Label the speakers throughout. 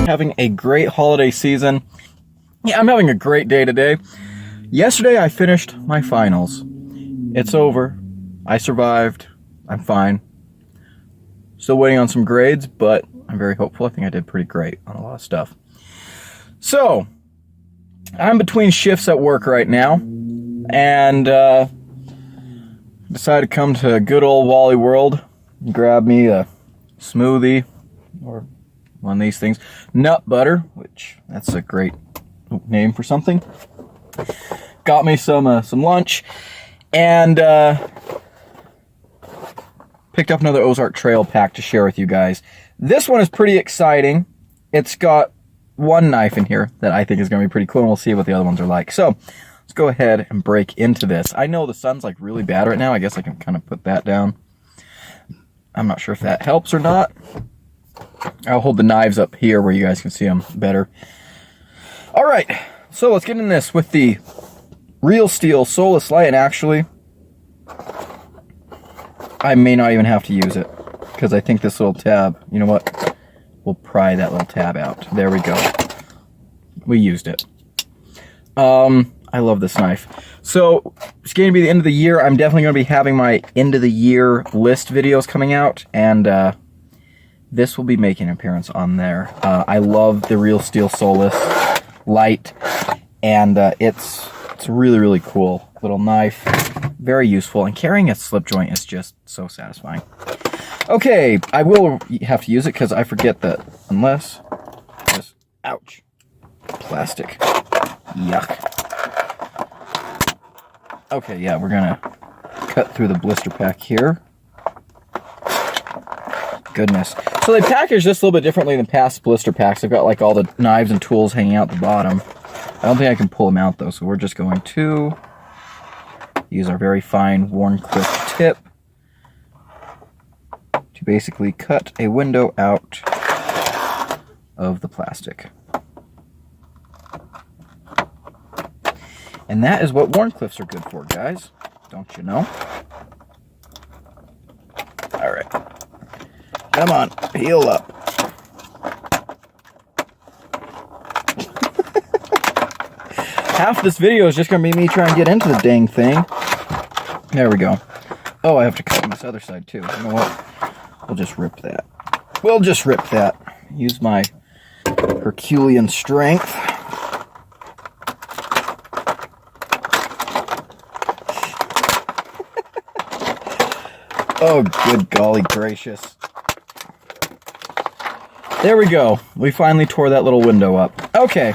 Speaker 1: Having a great holiday season. Yeah, I'm having a great day today. Yesterday I finished my finals. It's over. I survived. I'm fine. Still waiting on some grades, but I'm very hopeful. I think I did pretty great on a lot of stuff. So, I'm between shifts at work right now, and decided to come to good old Wally World and grab me a smoothie, or one of these things, nut butter, which that's a great name for something. Got me some lunch, and picked up another Ozark Trail pack to share with you guys. This one is pretty exciting. It's got one knife in here that I think is going to be pretty cool, and we'll see what the other ones are like. So, let's go ahead and break into this. I know the sun's like really bad right now. I guess I can kind of put that down. I'm not sure if that helps or not. I'll hold the knives up here where you guys can see them better. Alright, so let's get in this with the Real Steel Soulless Light, and actually, I may not even have to use it, because I think this little tab, you know what, we'll pry that little tab out. There we go. We used it. I love this knife. So, it's going to be the end of the year. I'm definitely going to be having my end of the year list videos coming out, and this will be making an appearance on there. I love the Real Steel Soulless Light, and it's really, really cool little knife. Very useful, and carrying a slip joint is just so satisfying. Okay, I will have to use it because I forget that unless just ouch, plastic, yuck. Okay, yeah, we're gonna cut through the blister pack here. Goodness. So they package this a little bit differently than past blister packs. They've got like all the knives and tools hanging out the bottom. I don't think I can pull them out though, so we're just going to use our very fine Wharncliffe tip to basically cut a window out of the plastic. And that is what Wharncliffes are good for, guys. Don't you know? Alright. Come on, peel up. Half this video is just going to be me trying to get into the dang thing. There we go. Oh, I have to cut on this other side too. You know what? We'll just rip that. We'll just rip that. Use my Herculean strength. Oh, good golly gracious. There we go. We finally tore that little window up. Okay,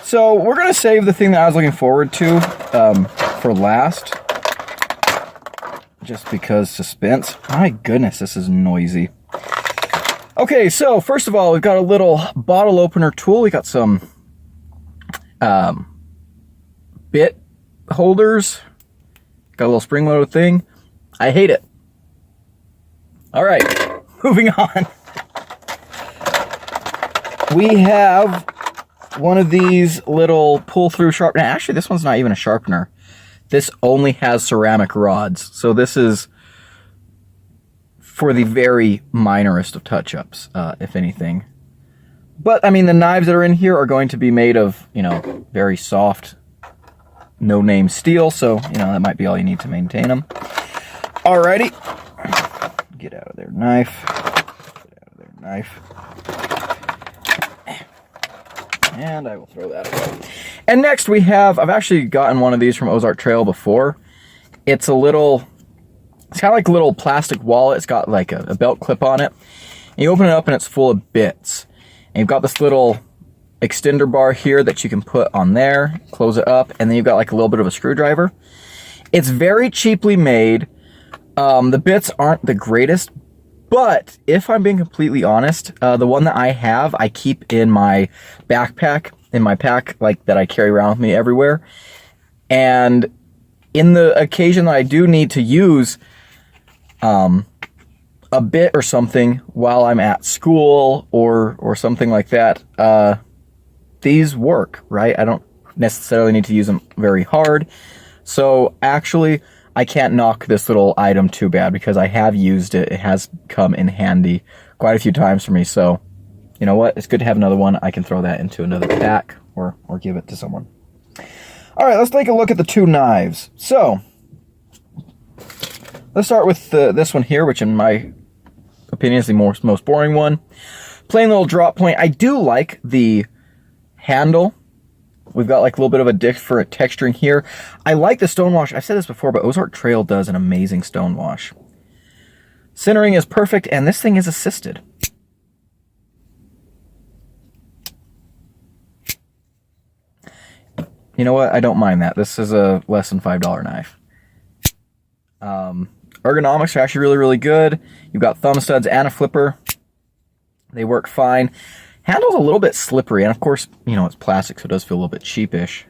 Speaker 1: so we're going to save the thing that I was looking forward to for last. Just because suspense. My goodness, this is noisy. Okay, so first of all, we've got a little bottle opener tool. We got some bit holders. Got a little spring-loaded thing. I hate it. Alright, moving on. We have one of these little pull-through sharpeners. Actually, this one's not even a sharpener. This only has ceramic rods. So this is for the very minorest of touch-ups, if anything. But, I mean, the knives that are in here are going to be made of, you know, very soft, no-name steel. So, you know, that might be all you need to maintain them. Alrighty. Get out of there, knife. Get out of there, knife. And I will throw that away. And next we have, I've actually gotten one of these from Ozark Trail before. It's kind of like a little plastic wallet. It's got like a belt clip on it. And you open it up and it's full of bits. And you've got this little extender bar here that you can put on there, close it up, and then you've got like a little bit of a screwdriver. It's very cheaply made. The bits aren't the greatest, but if I'm being completely honest, the one that I have, I keep in my backpack, in my pack, like that I carry around with me everywhere. And in the occasion that I do need to use a bit or something while I'm at school or something like that, these work, right? I don't necessarily need to use them very hard. So actually, I can't knock this little item too bad because I have used it. It has come in handy quite a few times for me. So you know what? It's good to have another one. I can throw that into another pack or give it to someone. All right, let's take a look at the two knives. So, let's start with this one here, which in my opinion is the most boring one. Plain little drop point. I do like the handle. We've got like a little bit of a different texturing here. I like the stonewash. I've said this before, but Ozark Trail does an amazing stonewash. Centering is perfect, and this thing is assisted. You know what? I don't mind that. This is a less than $5 knife. Ergonomics are actually really, really good. You've got thumb studs and a flipper. They work fine. Handle's a little bit slippery, and of course, you know, it's plastic, so it does feel a little bit cheapish.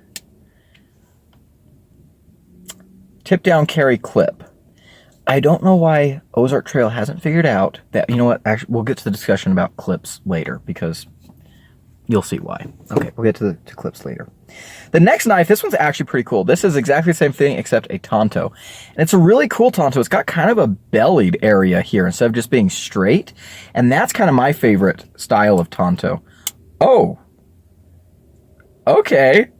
Speaker 1: Tip down carry clip. I don't know why Ozark Trail hasn't figured out that, you know what, actually, we'll get to the discussion about clips later, because you'll see why. Okay, we'll get to clips later. The next knife, this one's actually pretty cool. This is exactly the same thing except a tanto. And it's a really cool tanto. It's got kind of a bellied area here instead of just being straight. And that's kind of my favorite style of tanto. Oh. Okay.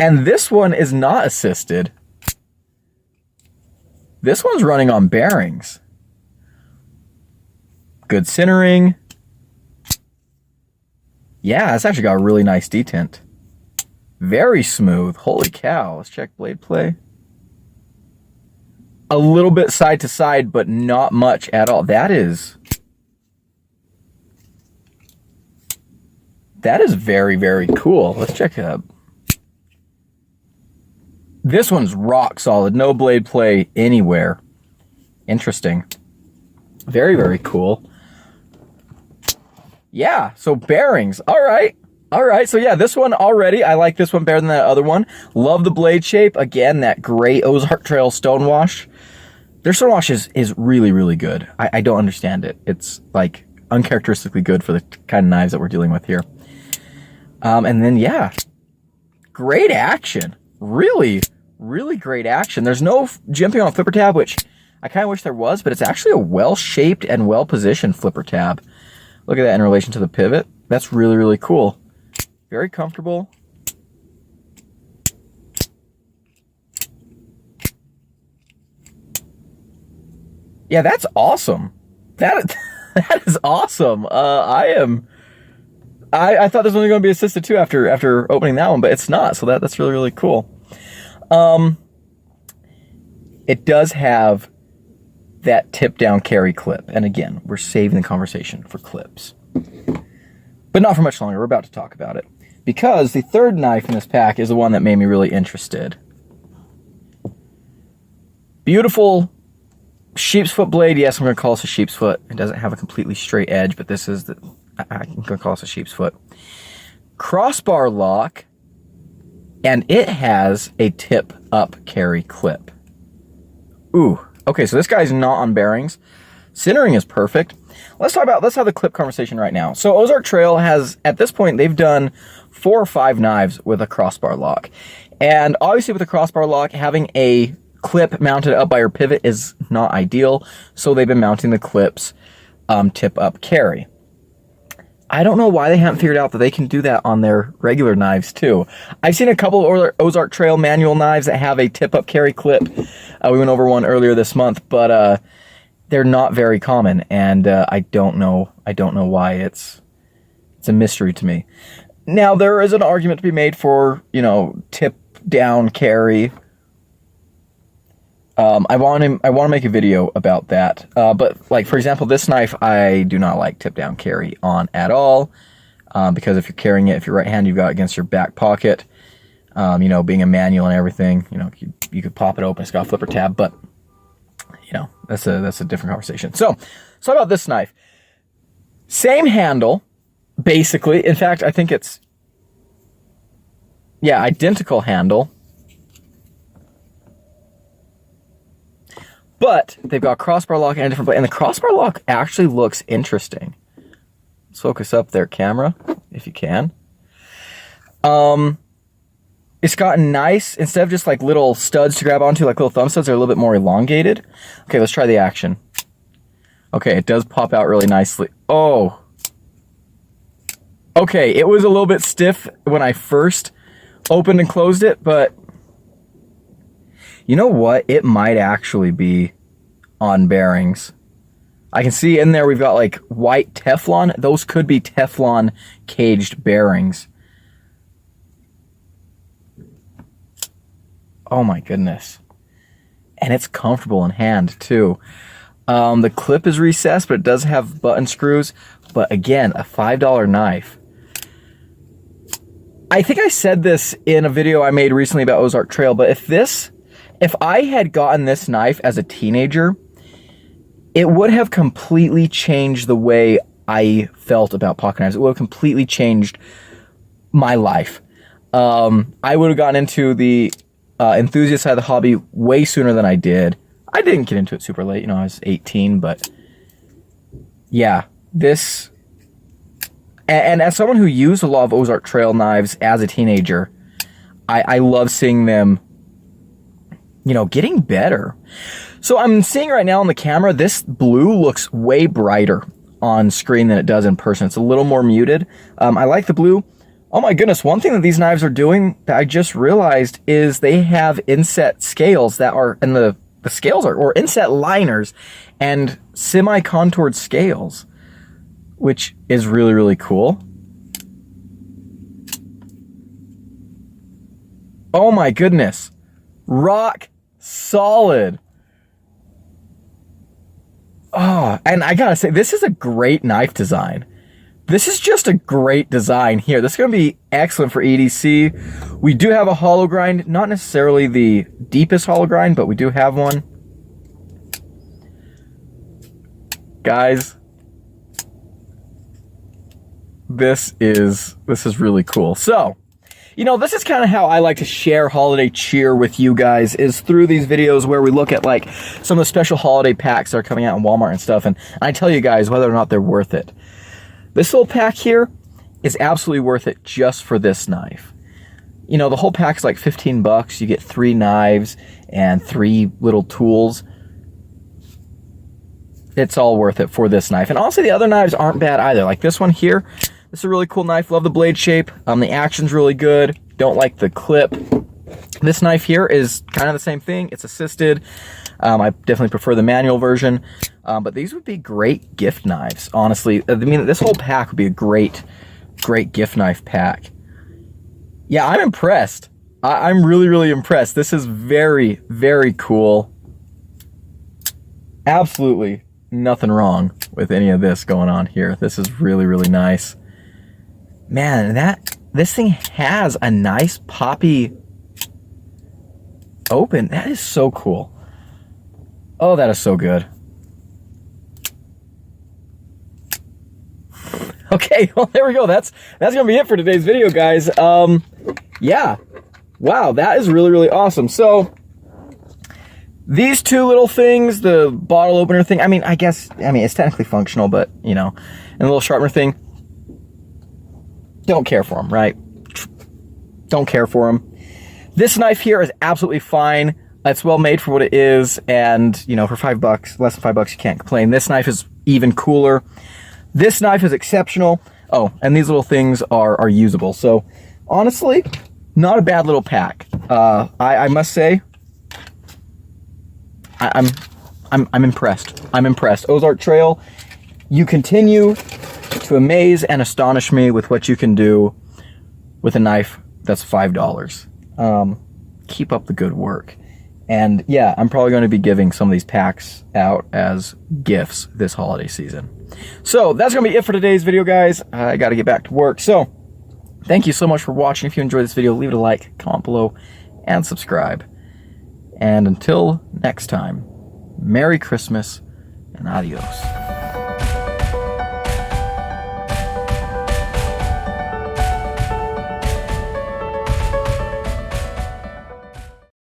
Speaker 1: And this one is not assisted. This one's running on bearings. Good centering. Yeah, it's actually got a really nice detent. Very smooth. Holy cow. Let's check blade play. A little bit side to side, but not much at all. That is very, very cool. Let's check it out. This one's rock solid. No blade play anywhere. Interesting. Very, very cool. Yeah, so bearings. All right. All right, so yeah, this one already, I like this one better than that other one. Love the blade shape. Again, that great Ozark Trail stonewash. Their stonewash is really, really good. I don't understand it. It's like uncharacteristically good for the kind of knives that we're dealing with here. And then, yeah, great action. Really, really great action. There's no jimping on a flipper tab, which I kind of wish there was, but it's actually a well-shaped and well-positioned flipper tab. Look at that in relation to the pivot. That's really, really cool. Very comfortable. Yeah, that's awesome. That is awesome. I thought this was going to be assisted too after opening that one, but it's not. So that's really, really cool. It does have that tip down carry clip, and again, we're saving the conversation for clips, but not for much longer. We're about to talk about it. Because the third knife in this pack is the one that made me really interested. Beautiful sheep's foot blade. Yes, I'm going to call this a sheep's foot. It doesn't have a completely straight edge, but this is I'm going to call this a sheep's foot. Crossbar lock, and it has a tip up carry clip. Ooh, okay, so this guy's not on bearings. Centering is perfect. Let's have the clip conversation right now. So Ozark Trail has, at this point, they've done 4 or 5 knives with a crossbar lock. And obviously with a crossbar lock, having a clip mounted up by your pivot is not ideal. So they've been mounting the clips tip up carry. I don't know why they haven't figured out that they can do that on their regular knives too. I've seen a couple of Ozark Trail manual knives that have a tip up carry clip. We went over one earlier this month, but they're not very common, and I don't know why. It's a mystery to me. Now, there is an argument to be made for, you know, tip down carry. I want to make a video about that. But like, for example, this knife, I do not like tip down carry on at all. Because if you're carrying it, if you're right hand, you've got it against your back pocket. You know, being a manual and everything, you know, you could pop it open. It's got a flipper tab, but you know, that's a different conversation. So about this knife. Same handle, basically. In fact, I think it's, yeah, identical handle. But they've got crossbar lock and a different blade. And the crossbar lock actually looks interesting. Let's focus up their camera, if you can. It's got nice, instead of just like little studs to grab onto, like little thumb studs, they're a little bit more elongated. Okay, let's try the action. Okay, it does pop out really nicely. Oh. Okay, it was a little bit stiff when I first opened and closed it, but you know what? It might actually be on bearings. I can see in there we've got like white Teflon. Those could be Teflon caged bearings. Oh my goodness. And it's comfortable in hand too. The clip is recessed, but it does have button screws. But again, a $5 knife. I think I said this in a video I made recently about Ozark Trail, but if I had gotten this knife as a teenager, it would have completely changed the way I felt about pocket knives. It would have completely changed my life. I would have gotten into the enthusiast side of the hobby way sooner than I did. I didn't get into it super late, I was 18, but yeah, this... And as someone who used a lot of Ozark Trail knives as a teenager, I love seeing them, getting better. So I'm seeing right now on the camera, this blue looks way brighter on screen than it does in person. It's a little more muted. I like the blue. Oh my goodness, one thing that these knives are doing that I just realized is they have inset scales that are, and the scales are, or inset liners and semi-contoured scales, which is really, really cool. Oh my goodness. Rock solid. Oh, and I gotta say, this is a great knife design. This is just a great design here. This is gonna be excellent for EDC. We do have a hollow grind, not necessarily the deepest hollow grind, but we do have one. Guys, this is really cool. So, this is kind of how I like to share holiday cheer with you guys, is through these videos where we look at like some of the special holiday packs that are coming out in Walmart and stuff, and I tell you guys whether or not they're worth it. This little pack here is absolutely worth it just for this knife. The whole pack is like 15 bucks. You get 3 knives and 3 little tools. It's all worth it for this knife. And honestly, the other knives aren't bad either. Like this one here. This is a really cool knife. Love the blade shape. The action's really good. Don't like the clip. This knife here is kind of the same thing. It's assisted. I definitely prefer the manual version. But these would be great gift knives, honestly. I mean, this whole pack would be a great gift knife pack. Yeah, I'm impressed. I'm really, really impressed. This is very, very cool. Absolutely nothing wrong with any of this going on here. This is really, really nice. Man, this thing has a nice poppy open. That is so cool. Oh, that is so good. Okay, well, there we go. That's gonna be it for today's video, guys. Yeah. Wow, that is really, really awesome. So these 2 little things, the bottle opener thing, I mean, it's technically functional, but, and the little sharpener thing, don't care for them, right? Don't care for them. This knife here is absolutely fine. It's well made for what it is, and, for $5, less than $5, you can't complain. This knife is even cooler. This knife is exceptional. Oh, and these little things are usable. So, honestly, not a bad little pack. I must say, I'm impressed. I'm impressed. Ozark Trail, you continue to amaze and astonish me with what you can do with a knife that's $5. Keep up the good work. And yeah, I'm probably going to be giving some of these packs out as gifts this holiday season. So that's going to be it for today's video, guys. I got to get back to work. So thank you so much for watching. If you enjoyed this video, leave it a like, comment below, and subscribe. And until next time, Merry Christmas and adios.